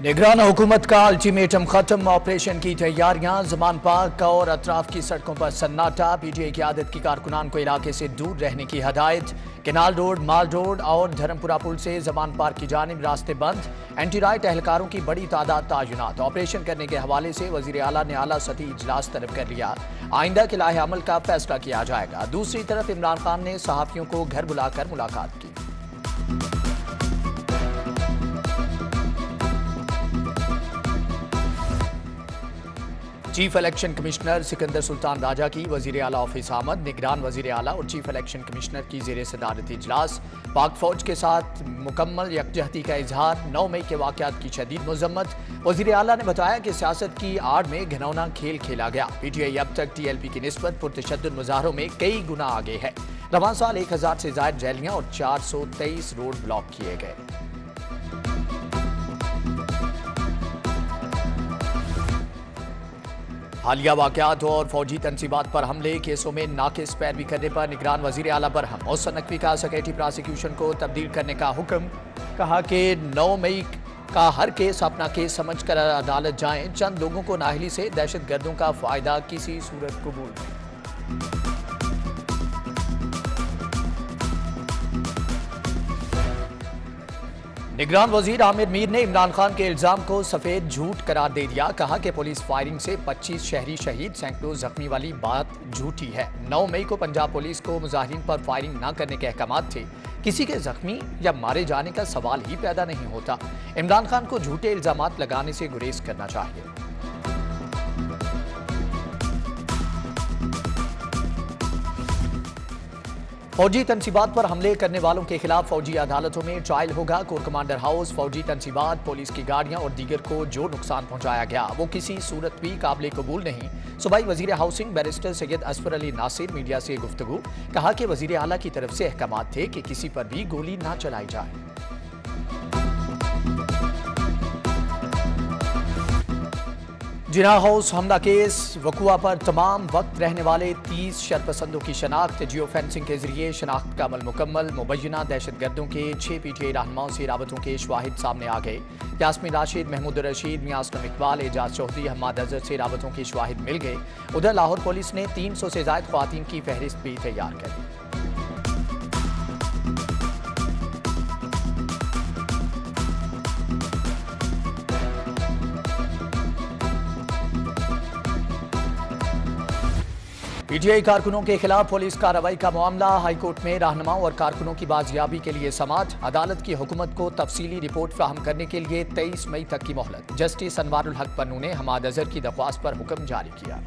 निगरान हुकूमत का अल्टीमेटम खत्म, ऑपरेशन की तैयारियां, जमान पार्क और अतराफ की सड़कों पर सन्नाटा। पीटीआई क़यादत की कारकुनान को इलाके से दूर रहने की हदायत। केनाल रोड, माल रोड और धर्मपुरा पुल से जमान पार्क की जानिब रास्ते बंद। एंटी राइट एहलकारों की बड़ी तादाद तैनात। ऑपरेशन करने के हवाले से वजीर आला ने आला सतही इजलास तलब कर लिया। आइंदा के लाहे अमल का फैसला किया जाएगा। दूसरी तरफ इमरान खान ने सहाफियों को घर बुलाकर मुलाकात की। Chief election commissioner Sikandar Sultan Raja की वजीर आला ऑफिस आमद। निगरान वजीर आला और चीफ इलेक्शन कमिश्नर की जेर सदारत इजलास। पाक फौज के साथ मुकम्मल यकजहती का इजहार। 9 मई के वाकयात की शदीद मजम्मत। वजीर आला ने बताया कि सियासत की आड़ में घिनौना खेल खेला गया। पीटीआई अब तक TLP की निस्बत पुरतशद्दुद मुजाहरों में कई गुना आगे है। रवां साल 1000 से ज्यादा रैलियां और 423 रोड ब्लॉक किए गए। हालिया वाकयात और फौजी तनसीबात पर हमले केसों में नाकिस पैरवी करने पर निगरान वजीर आला बरहम। मोहसन नकवी का सेक्रेटरी प्रोसिक्यूशन को तब्दील करने का हुक्म। कहा कि 9 मई का हर केस अपना केस समझकर अदालत जाएं। चंद लोगों को नाहली से दहशत गर्दों का फायदा किसी सूरत कबूल नहीं। निगरान वजीर आमिर मीर ने इमरान खान के इल्जाम को सफेद झूठ करार दे दिया। कहा कि पुलिस फायरिंग से 25 शहरी शहीद, सैकड़ों जख्मी वाली बात झूठी है। 9 मई को पंजाब पुलिस को मुजाहिरीन पर फायरिंग न करने के अहकाम थे। किसी के जख्मी या मारे जाने का सवाल ही पैदा नहीं होता। इमरान खान को झूठे इल्जाम लगाने से गुरेज करना चाहिए। फौजी तनसीबात पर हमले करने वालों के खिलाफ फौजी अदालतों में ट्रायल होगा। कोर कमांडर हाउस, फौजी तनसीबात, पुलिस की गाड़ियां और दीगर को जो नुकसान पहुंचाया गया वो किसी सूरत भी काबिल कबूल नहीं। सूबाई वजीर housing barrister Syed Asfar Ali Nasir media से गुफ्तगू। कहा कि वजीर आला की तरफ से अहकाम थे कि किसी पर भी गोली ना चलाई जाए। जिना हाउस हमला केस वकुआ पर तमाम वक्त रहने वाले 30 शरपसंदों की शनाख्त। जियो फेंसिंग के जरिए शनाख्त का अमल मुकम्मल। मुबैना दहशत गर्दों के 6 PTI रहनुमाओं से राबतों के शवाहिद सामने आ गए। यास्मीन राशिद, महमूद रशीद, मियां असलम इकबाल, एजाज चौधरी, हम्माद अजहर से राबतों के शवाहिद मिल गए। उधर लाहौर पुलिस ने 300 से ज्यादा ख्वातीन की फहरिस्त भी तैयार कर दी। पीटीआई कारकुनों के खिलाफ पुलिस कार्रवाई का मामला हाईकोर्ट में। रहनुमाओं और कारकुनों की बाजियाबी के लिए समाअत। अदालत की हुकूमत को तफसीली रिपोर्ट फ्राहम करने के लिए 23 मई तक की मोहलत। जस्टिस अनवारुल हक पन्नू ने हम्माद अजहर की दरख्वास्त पर हुक्म जारी किया।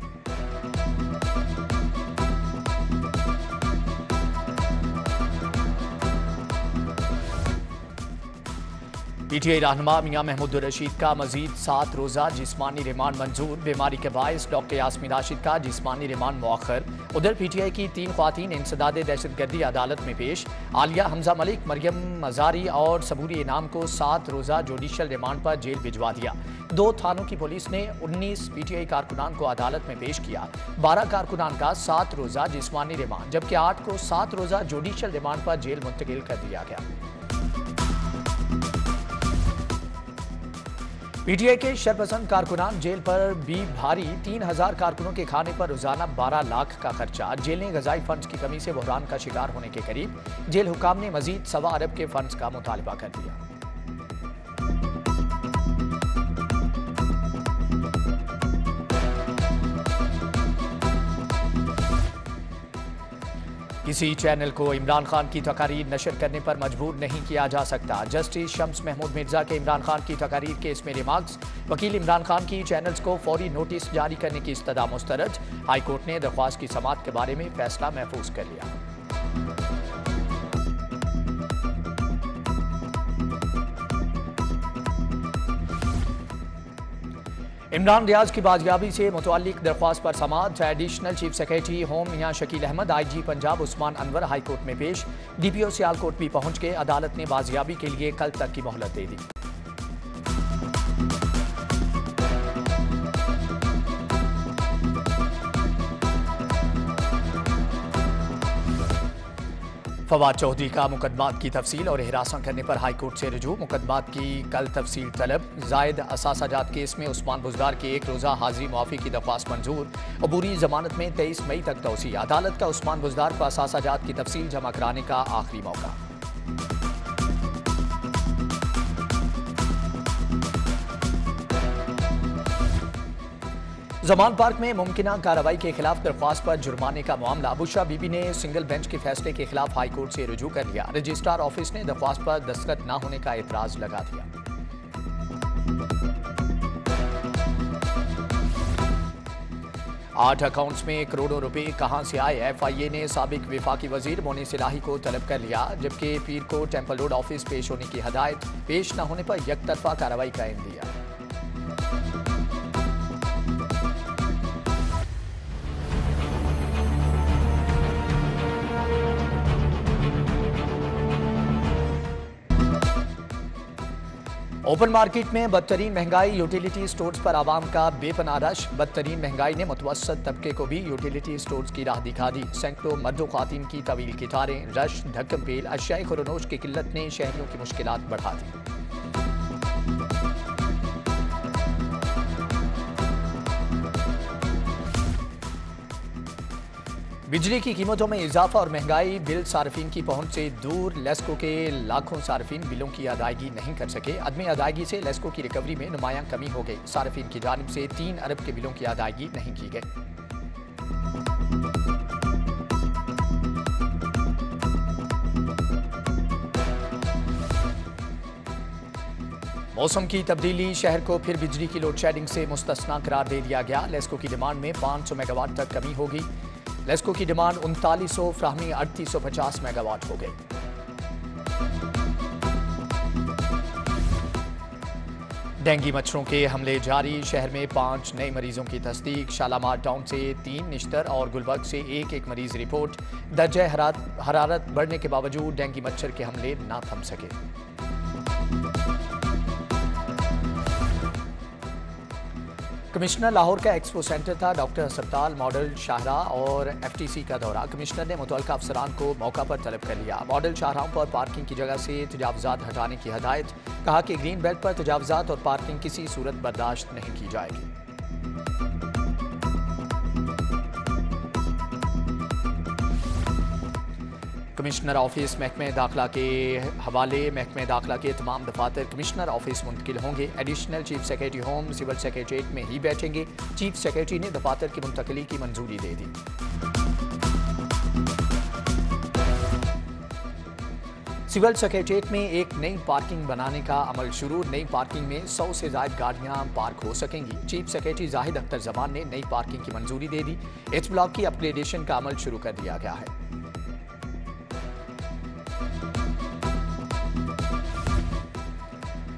पीटीआई रहनुमा मियां महमूद रशीद का मजीद 7 रोज़ा जिस्मानी रिमांड मंजूर। बीमारी के बायस डॉक्टर यास्मीन राशिद का जिस्मानी रिमांड मौखर। उधर पीटीआई की 3 ख्वातीन इंसदादे दहशतगर्दी अदालत में पेश। आलिया, हमजा मलिक, मरियम मजारी और सबूरी इनाम को 7 रोज़ा जुडिशल रिमांड पर जेल भिजवा दिया। 2 थानों की पुलिस ने 19 पीटीआई कारकुनान को अदालत में पेश किया। 12 कारकुनान का 7 रोज़ा जिस्मानी रिमांड जबकि 8 को 7 रोज़ा जुडिशल रिमांड पर जेल मुंतकिल कर दिया गया। पीटीआई के शरपसंद कारकुनान जेल पर भी भारी। 3000 कारकुनों के खाने पर रोजाना 12 लाख का खर्चा। जेल ने गजाई फंड्स की कमी से बहरान का शिकार होने के करीब। जेल हुकाम ने मजीद 1.25 अरब के फंड्स का मुतालबा कर दिया। किसी चैनल को इमरान खान की तकारीर नशर करने पर मजबूर नहीं किया जा सकता। जस्टिस शम्स महमूद मिर्जा के इमरान खान की तकारीर केस में रिमार्क्स। वकील इमरान खान की चैनल्स को फौरी नोटिस जारी करने की इस्तदा मुस्तरद। हाईकोर्ट ने दरख्वास्त की समाअत के बारे में फैसला महफूज कर लिया। इमरान रियाज की बाजियाबी से मुतअल्लिक दरख्वास्त पर समाअत। एडिशनल चीफ सेक्रेटरी होम मियां शकील अहमद, IG पंजाब उस्मान अनवर हाईकोर्ट में पेश। DPO सियालकोट भी पहुंच के अदालत ने बाजियाबी के लिए कल तक की मोहलत दे दी। फवाद चौधरी का मुकदमात की तफसील और हिरासत करने पर हाईकोर्ट से रजू। मुकदमात की कल तफसील तलब। जायद असासाजात केस में उस्मान बुजदार की 1 रोज़ा हाजिरी मुआफ़ी की दरख्वास्त मंजूर। अबूरी जमानत में 23 मई तक तोसी। अदालत का उस्मान बुजदार को असासाजात की तफसील जमा कराने का आखिरी मौका। जमान पार्क में मुमकिना कार्रवाई के खिलाफ दरख्वास्त पर जुर्माने का मामला। बुशरा बीबी ने सिंगल बेंच के फैसले के खिलाफ हाईकोर्ट से रुजू कर लिया। रजिस्ट्रार ऑफिस ने दरख्वास्त पर दस्तखत न होने का एतराज लगा दिया। आठ अकाउंट्स में करोड़ों रुपए कहां से आए? FIA ने साबिक विफाकी वजीर मोनिस इलाही को तलब कर लिया, जबकि पीर को टेम्पल रोड ऑफिस पेश होने की हदायत। पेश न होने पर यकतरफा कार्रवाई का इन दिया। ओपन मार्केट में बदतरीन महंगाई। यूटिलिटी स्टोर्स पर आवाम का बेपनाह रश। बदतरीन महंगाई ने मुतवस्सत तबके को भी यूटिलिटी स्टोर्स की राह दिखा दी। सैकड़ों मर्दों ख्वातीन की तवील कितारें, रश, धक्कम पेल, अशियाए खुरनोश की किल्लत ने शहरियों की मुश्किलात बढ़ा दी। बिजली की कीमतों में इजाफा और महंगाई। बिल सार्फिन की पहुंच से दूर। लेस्को के लाखों सार्फिन बिलों की अदायगी नहीं कर सके। अदम अदायगी से लेस्को की रिकवरी में नुमायां कमी हो गई। सार्फिन की जानिब से 3 अरब के बिलों की अदायगी नहीं की गई। मौसम की तब्दीली। शहर को फिर बिजली की लोड शेडिंग से मुस्तस्ना करार दे दिया गया। लेस्को की डिमांड में 500 मेगावाट तक कमी होगी। लेस्को की डिमांड 3900, फ्राहमी 3850 मेगावाट हो गई। डेंगू मच्छरों के हमले जारी। शहर में 5 नए मरीजों की तस्दीक। शालामार टाउन से 3, निश्तर और गुलबर्ग से एक मरीज रिपोर्ट। दर्जा हरारत बढ़ने के बावजूद डेंगू मच्छर के हमले न थम सके। कमिश्नर लाहौर का एक्सपो सेंटर था। डॉक्टर अस्पताल, मॉडल शाहराह और FTC का दौरा। कमिश्नर ने मुतल्लिका अफसरान को मौका पर तलब कर लिया। मॉडल शाहराहों पर पार्किंग की जगह से तजावुजात हटाने की हदायत। कहा कि ग्रीन बेल्ट पर तजावुजात और पार्किंग किसी सूरत बर्दाश्त नहीं की जाएगी। कमिश्नर ऑफिस महकमे दाखिला के हवाले। महकमे दाखिला के तमाम दफातर कमिश्नर ऑफिस मुंतकिल होंगे। Additional chief secretary home civil secretariat में ही बैठेंगे। चीफ सेक्रेटरी ने दफातर की मुंतकली की मंजूरी दे दी। सिविल सेक्रेटरीट में एक नई पार्किंग बनाने का अमल शुरू। नई पार्किंग में 100 से ज्यादा गाड़ियां पार्क हो सकेंगी। चीफ सेक्रेटरी जाहिद अख्तर जमान ने नई पार्किंग की मंजूरी दे दी। एच ब्लॉक की अपग्रेडेशन का अमल शुरू कर दिया गया है।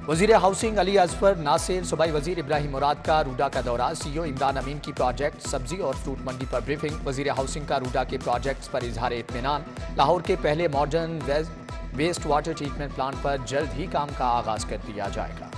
वजीर हाउसिंग अली अजफर नासिर, सूबाई वजीर इब्राहिम मुराद का रूडा का दौरा। CEO इमरान अमीन की प्रोजेक्ट सब्जी और फ्रूट मंडी पर ब्रीफिंग। वजीर हाउसिंग का रूडा के प्रोजेक्ट्स पर इजहार इत्मीनान। लाहौर के पहले modern waste water treatment plant पर जल्द ही काम का आगाज कर दिया जाएगा।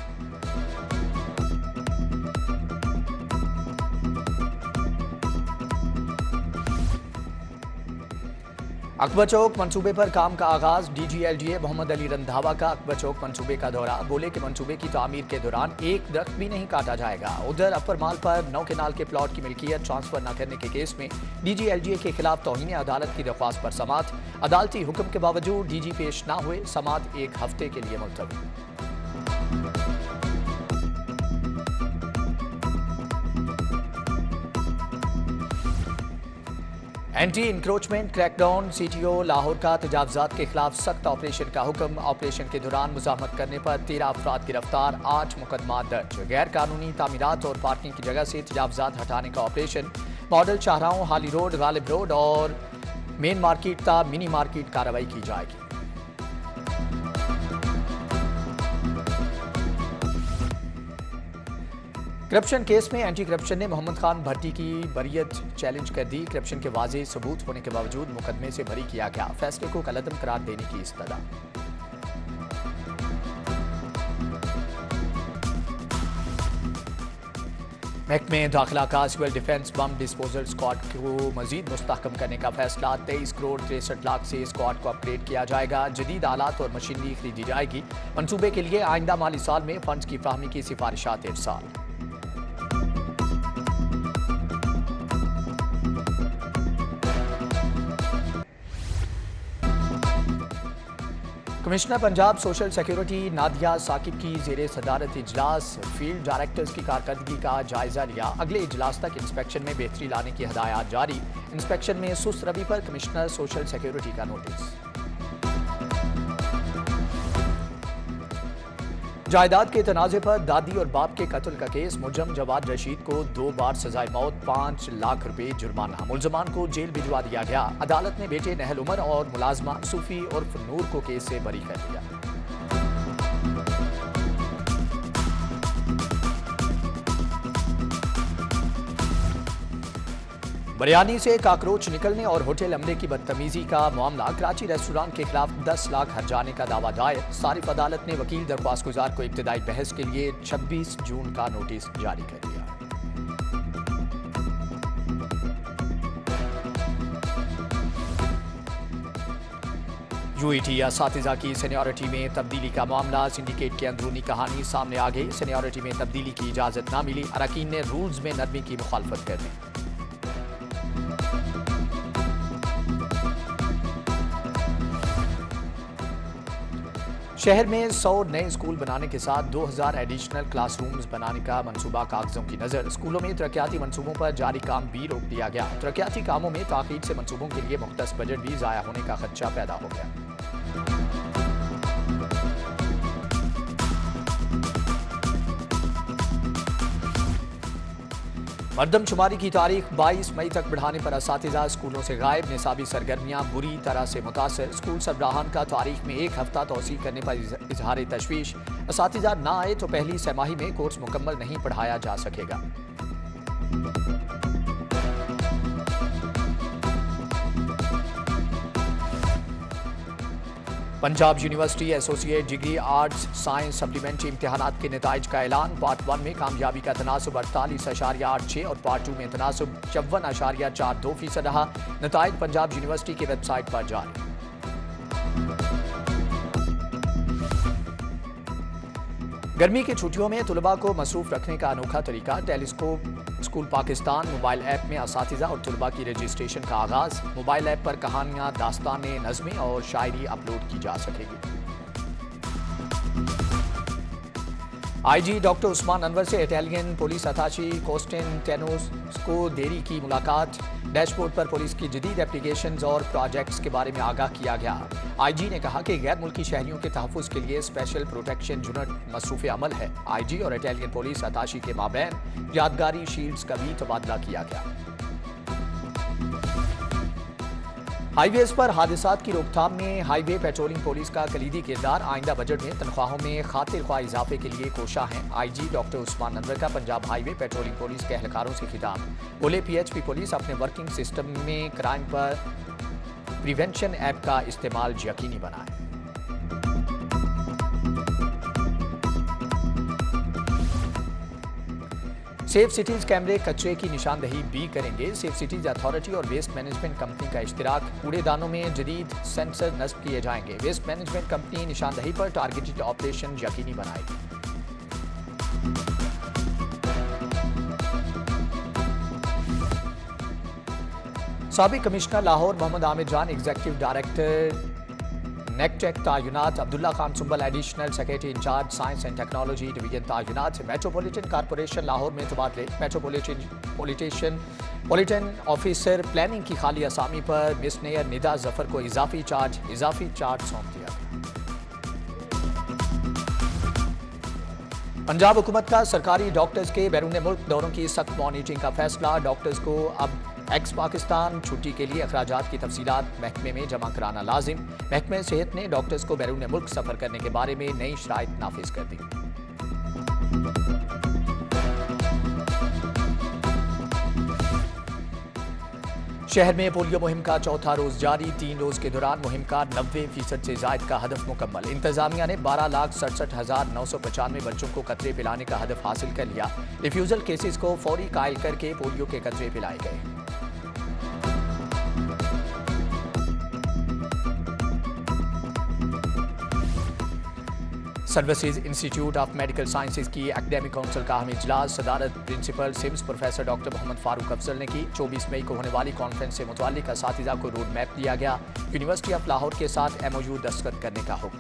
अकबर चौक मंसूबे पर काम का आगाज। DG LGA मोहम्मद अली रंधावा का अकबर चौक मंसूबे का दौरा। बोले कि मंसूबे की तामीर के दौरान एक दरख्त भी नहीं काटा जाएगा। उधर अपर माल पर 9 केनाल के प्लॉट की मिल्कियत ट्रांसफर न करने के केस में DG LGA के खिलाफ तौहीन अदालत की दरख्वास्त पर समात। अदालती हुक्म के बावजूद DG पेश न हुए। समात 1 हफ्ते के लिए मुलतवी। Anti encroachment crackdown. CTO Lahore का तजावुजात के खिलाफ सख्त ऑपरेशन का हुक्म। ऑपरेशन के दौरान मुज़ाहमत करने पर 13 अफराद गिरफ्तार। 8 मुकदमा दर्ज। गैर कानूनी तामीरात और पार्किंग की जगह से तजावुजात हटाने का ऑपरेशन। मॉडल शाहराहों, हाली रोड, गालिब रोड और मेन मार्केट ता मिनी मार्केट कार्रवाई की जाएगी। करप्शन केस में एंटी करप्शन ने मोहम्मद खान भट्टी की बरियत चैलेंज कर दी। करप्शन के वाज़ेह सबूत होने के बावजूद मुकदमे से बरी किया गया। फैसले को कलअदम करार देने की इस्तदा। महकमे दाखिला का civil defence bomb disposal squad को मजीद मुस्तहकम करने का फैसला। 23 करोड़ 63 लाख से स्क्वाड को अपग्रेड किया जाएगा। जदीद आलात और मशीनरी खरीदी जाएगी। मनसूबे के लिए आइंदा माली साल में फंड्स की फराहमी की सिफारिशात इरसाल। Commissioner Punjab social security Nadia Saqib की जेर सदारत इजलास फील्ड डायरेक्टर्स की कारकर्दगी का जायजा लिया। अगले इजलास तक इंस्पेक्शन में बेहतरी लाने की हदायत जारी। इंस्पेक्शन में सुस्त रवि पर कमिश्नर सोशल सिक्योरिटी का नोटिस। जायदाद के तनाजे पर दादी और बाप के कत्ल का केस। मुलजम जवाद रशीद को 2 बार सजाए मौत, 5 लाख रुपए जुर्माना। मुलजमान को जेल भिजवा दिया गया। अदालत ने बेटे नहल उमर और मुलाजमा सूफी उर्फ नूर को केस से बरी कर दिया। बिरयानी से काकरोच निकलने और होटल अमले की बदतमीजी का मामला। कराची रेस्टोरेंट के खिलाफ 10 लाख हर्जाने का दावा दायर। सारिफ अदालत ने वकील दरख्वास्त गुजार को इब्तदाई बहस के लिए 26 जून का नोटिस जारी कर दिया। यूईटी असातिज़ा की सीनियरिटी में तब्दीली का मामला। सिंडिकेट की अंदरूनी कहानी सामने आ गई। सीनियरिटी में तब्दीली की इजाजत न मिली। अरकान ने रूल्स में नरमी की मुखालफत कर दी। शहर में 100 नए स्कूल बनाने के साथ 2000 एडिशनल क्लासरूम्स बनाने का मंसूबा कागजों की नजर। स्कूलों में तरक्याती मंसूबों पर जारी काम भी रोक दिया गया। तरक्याती कामों में ताखीर से मंसूबों के लिए मुख्तस बजट भी जाया होने का खदशा पैदा हो गया। मरदमशुमारी की तारीख 22 मई तक बढ़ाने पर असातिज़ा स्कूलों से गायब। निसाबी सरगर्मियां बुरी तरह से मुतासर। स्कूल सरबराहान का तारीख में 1 हफ्ता तोसी करने पर इजहार तशवीश। असातिज़ा ना आए तो पहली सहमाही में कोर्स मुकम्मल नहीं पढ़ाया जा सकेगा। Punjab university associate degree arts science supplementary इम्तहानात के नताइज का ऐलान। पार्ट 1 में कामयाबी का तनासुब 48.86 और पार्ट 2 में तनासुब 54.42% रहा। नताइज पंजाब यूनिवर्सिटी की वेबसाइट पर जारी। गर्मी की छुट्टियों में तुलबा को मसरूफ रखने का अनोखा तरीका। Telescope school Pakistan mobile app में असातिज़ा और तुलबा की रजिस्ट्रेशन का आगाज। मोबाइल ऐप पर कहानियां, दास्तानें, नज़में और शायरी अपलोड की जा सकेगी। आईजी डॉक्टर उस्मान अनवर से इटालियन पुलिस अताशी कॉस्टेंटेनोस को देरी की मुलाकात। डैशबोर्ड पर पुलिस की जदीद एप्लीकेशंस और प्रोजेक्ट्स के बारे में आगाह किया गया। आईजी ने कहा कि गैर मुल्की शहरियों के तहफ़्फ़ुज़ के लिए स्पेशल प्रोटेक्शन यूनिट मसरूफ़ अमल है। आईजी और इटालियन पुलिस अताशी के माबैन यादगारी शील्ड्स का भी तबादला किया गया। हाईवेज पर हादसात की रोकथाम में हाईवे पेट्रोलिंग पुलिस का कलीदी किरदार। आइंदा बजट में तनख्वाहों में खातिर ख्वाह इजाफे के लिए कोशा है। आईजी डॉक्टर उस्मान अनवर का पंजाब हाईवे पेट्रोलिंग पुलिस के एहलकारों से खिताब। बोले पीएचपी पुलिस अपने वर्किंग सिस्टम में क्राइम पर प्रिवेंशन ऐप का इस्तेमाल यकीनी बनाए। सेफ सिटीज कैमरे कचरे की निशानदही भी करेंगे। सेफ सिटीज अथॉरिटी और वेस्ट मैनेजमेंट कंपनी का इश्तिराक। कूड़ेदानों में जदीद सेंसर नस्ब किए जाएंगे। वेस्ट मैनेजमेंट कंपनी निशानदही पर टारगेटेड ऑपरेशन यकीनी बनाएगी। साबिक commissioner Lahore Mohammad Amir Jan executive director नेकटेक तायुनात। Abdullah Khan Sumbal additional secretary incharge science and technology division तायुनात। मेट्रोपॉलिटन कॉरपोरेशन लाहौर में तबादले। मेट्रोपॉलिटन ऑफिसर प्लानिंग की खाली असामी पर मिस मेयर निदा जफर को इजाफी चार्ज सौंप दिया। पंजाब हुकूमत का सरकारी डॉक्टर्स के बैरून मुल्क दौरों की सख्त मॉनिटरिंग का फैसला। डॉक्टर्स को अब एक्स पाकिस्तान छुट्टी के लिए अखराजात की तफसीलात महकमे में जमा कराना लाजिम। महकमे सेहत ने डॉक्टर्स को बैरून मुल्क सफर करने के बारे में नई शराइत नाफिज कर दी। शहर में पोलियो मुहिम का चौथा रोज जारी। 3 रोज के दौरान मुहिम का 90% से जायद का हदफ मुकम्मल। इंतजामिया ने 12,67,995 बच्चों को कतरे पिलाने का हदफ हासिल कर लिया। रिफ्यूजल केसेस को फौरी कायल करके पोलियो के कतरे पिलाए गए। Services institute of medical sciences की एकेडमिक काउंसिल का अहम इजलास सदारत principal SIMS professor doctor Mohammad Farooq Afzal ने की। 24 मई को होने वाली कॉन्फ्रेंस से मुताल्लिक असातिज़ा को रोड मैप दिया गया। यूनिवर्सिटी ऑफ लाहौर के साथ MOU दस्तखत करने का हुक्म।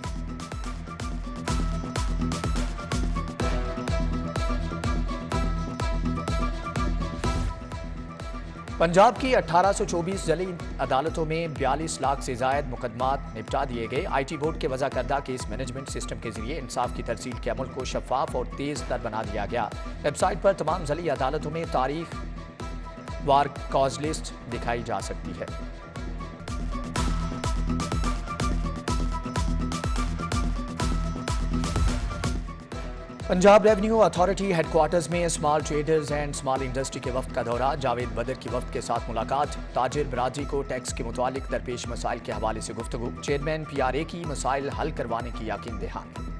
पंजाब की 1824 जली अदालतों में 42 लाख से जायद मुकदमात निपटा दिए गए। IT बोर्ड के वज़ा करदा केस मैनेजमेंट सिस्टम के जरिए इंसाफ की तरसील के अमल को शफाफ और तेज तर बना दिया गया। वेबसाइट पर तमाम जली अदालतों में तारीख वार कॉज लिस्ट दिखाई जा सकती है। पंजाब रेवेन्यू अथॉरिटी हेडक्वार्टर्स में small traders and small industry के वफ्द का दौरा। जावेद बदर की वफ्द के साथ मुलाकात। ताजिर बरादरी को टैक्स के मुतालिक दरपेश मसाइल के हवाले से गुफ्तगू। चेयरमैन PRA की मसाइल हल करवाने की याकीन दहानी।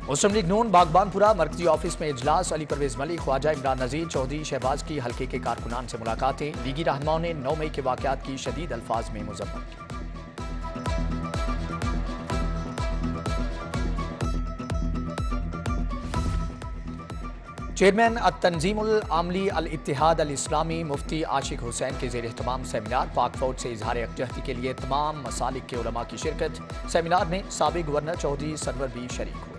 मुस्लिम लीग नून बागबानपुरा मरकजी ऑफिस में इजलास। अली परवेज मलिक, ख्वाजा इमरान नजीर, चौधरी शहबाज की हल्के के कारकुनान से मुलाकातें। लीगी रहनुमाओं ने 9 मई के वाकयात की शदीद अल्फाज में मजम्मत की। चेयरमैन तंजीमुल आमली अल इत्तिहाद अल इस्लामी मुफ्ती आशिक हुसैन के ज़ेर एहतमाम सेमिनार। पाक फौज से इजहार यकजहती के लिए तमाम मसालिक के उलमा की शिरकत। सेमिनार में साबिक गवर्नर चौधरी सरवर भी शरीक हुए।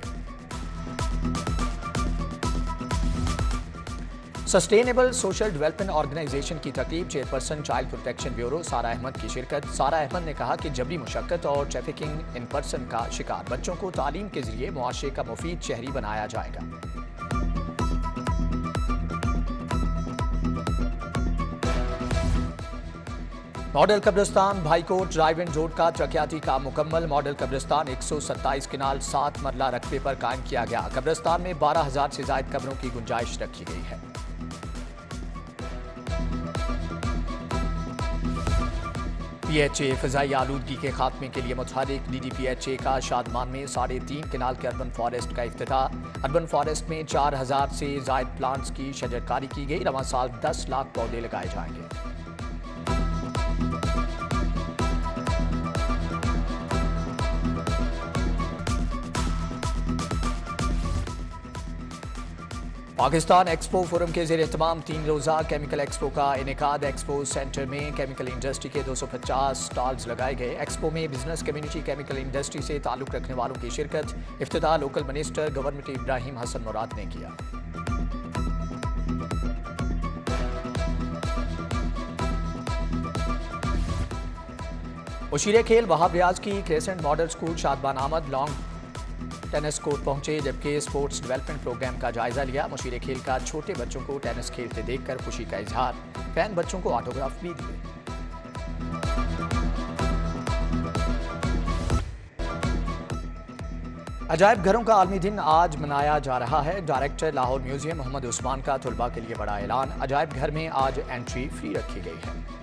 सस्टेनेबल सोशल डेवलपमेंट ऑर्गेनाइजेशन की तकरीब। चेयरपर्सन चाइल्ड प्रोटेक्शन ब्यूरो सारा अहमद की शिरकत। सारा अहमद ने कहा कि जबरी मुशक्कत और ट्रैफिकिंग इन पर्सन का शिकार बच्चों को तालीम के जरिए मुआशरे का मुफीद शहरी बनाया जाएगा। मॉडल कब्रिस्तान भाईकोट ड्राइव इन रोड का तरक्याती काम मुकम्मल। मॉडल कब्रिस्तान 127 किनाल 7 मरला रकबे पर कायम किया गया। कब्रिस्तान में 12,000 से ज्यादा कब्रों की गुंजाइश रखी गई है। PHA फ़िज़ाई आलूदगी के खात्मे के लिए मुतहरिक। DDPHA का शादमान में 3.5 किनाल के अर्बन फॉरेस्ट का इफ्तिताह। अर्बन फॉरेस्ट में 4,000 से ज्यादा प्लांट्स की शजरकारी की गई। रवां साल 10 लाख पौधे लगाए जाएंगे। पाकिस्तान एक्सपो फोरम के ज़ेर एहतमाम 3 रोज़ा केमिकल एक्सपो का इनेकाद। एक्सपो सेंटर में केमिकल इंडस्ट्री के 250 स्टॉल्स लगाए गए। एक्सपो में बिजनेस कम्युनिटी केमिकल इंडस्ट्री से ताल्लुक़ रखने वालों की शिरकत। इफ्तिताह local minister government Ibrahim Hasan Murad ने किया। मुशीर खेल वहाब रियाज की क्रेसेंट मॉडल स्कूल शादबान आमद लॉन्ग टेनिस कोर्ट पहुंचे, जबकि स्पोर्ट्स डेवलपमेंट प्रोग्राम का जायजा लिया। मुशीर खेल का छोटे बच्चों को टेनिस खेलते देखकर खुशी का इजहार। फैन बच्चों को ऑटोग्राफ भी दिए। अजायब घरों का आलमी दिन आज मनाया जा रहा है। डायरेक्टर लाहौर म्यूजियम मोहम्मद उस्मान का तलबा के लिए बड़ा ऐलान। अजायब घर में आज एंट्री फ्री रखी गई है।